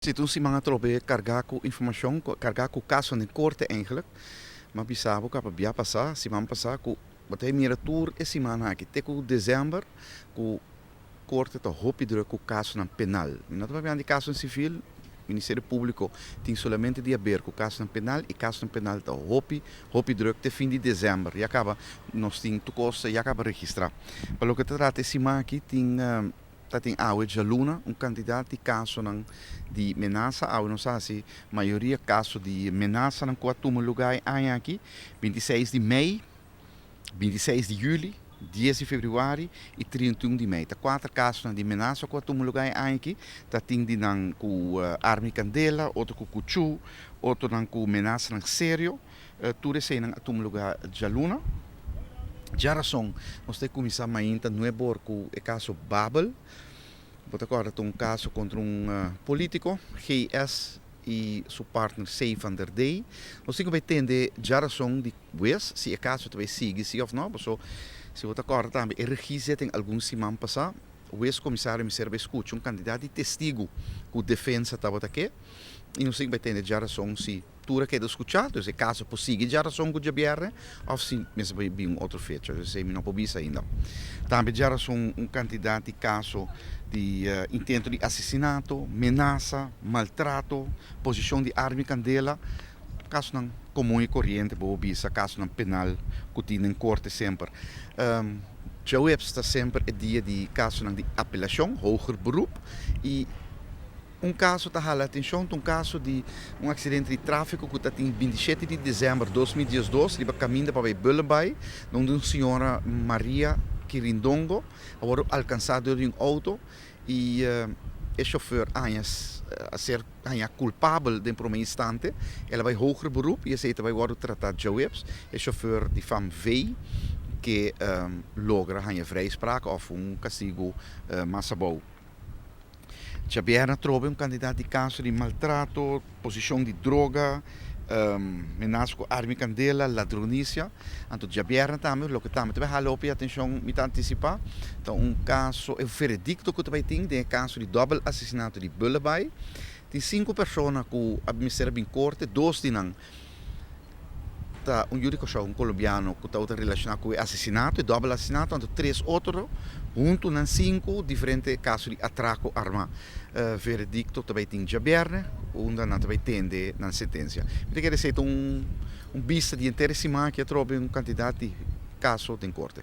Zit ons die mga trobe carregar com informação, carregar com caso de corte eigenlijk. Maar bisabo kapa bia passar, semana passar com até minha tour esse semana aqui, até com dezembro, com corte to hopi dura com caso na penal. Não tô falando de caso civil, Ministério Público tem somente de haver com caso na penal e caso na penal to hopi dura até fim de dezembro. E acaba nós tem tu costa e acaba registrar. Para o que trata esse semana aqui tem tem awe jaluna candidato de caso de menaça awe não sabe se maioria caso de menaça não quatro lugar aqui 26 de maio 26 de julho 10 de fevereiro e 31 de maio. Tá quatro casos de menaça quatro lugar aqui tá tem de não com arma candela outro com cuchu outro não com menaça não sério tudo isso não um lugar jaluna. Já razão, nós temos que começar a não é com o caso Babel. Vou agora um caso contra político, GS e seu partner C. van der Day. Nós temos que entender já razão de Wes, se é caso também sigue, se ou não. Se vou agora também, a registra tem alguns semanas passar. O ex-comissário me serve escuta candidato de testigo com defesa estava aqui. E nós temos que entender já razão se tudo que é escutado, então, se caso possível, já razão com o GBR, ou se mesmo bem outro feito, se não pode ainda. Também já razão candidato de caso de intento de assassinato, ameaça, maltrato, posição de arma e candela, caso não comum e corrente, caso não penal, que tem em corte sempre. Já está sempre o dia de caso de apelação, hoger beroep, e caso está a atenção, caso de acidente de tráfego que está em 27 de dezembro de 2012, ele caminha para Bullenbay, onde uma senhora Maria Quirindongo foi alcançada por auto e o chauffeur a ser culpável de um instante, ela vai hoger beroep e esse vai ser tratado de webs, o chauffeur de fam V que logra a vrijspraak of castigo massabou. Já vieram trobe candidato de caso de maltrato, posição de droga, menaça com arma e candela, ladronícia. Então já vieram também, o que também vai atenção, me antecipar. Então caso, o veredicto que também tem, é caso de double assassinato de Bullenbay. Tem 5 pessoas que administram em corte, 2 de não. Júdico colombiano que está relacionado com o assassinato e double assassinato, então 3 outros, junto com 5 diferentes casos de atraco armado. Veredicto também tem GBR, onde também tem na sentença. Então quer dizer, vista de interesse que trobe candidato de caso de corte.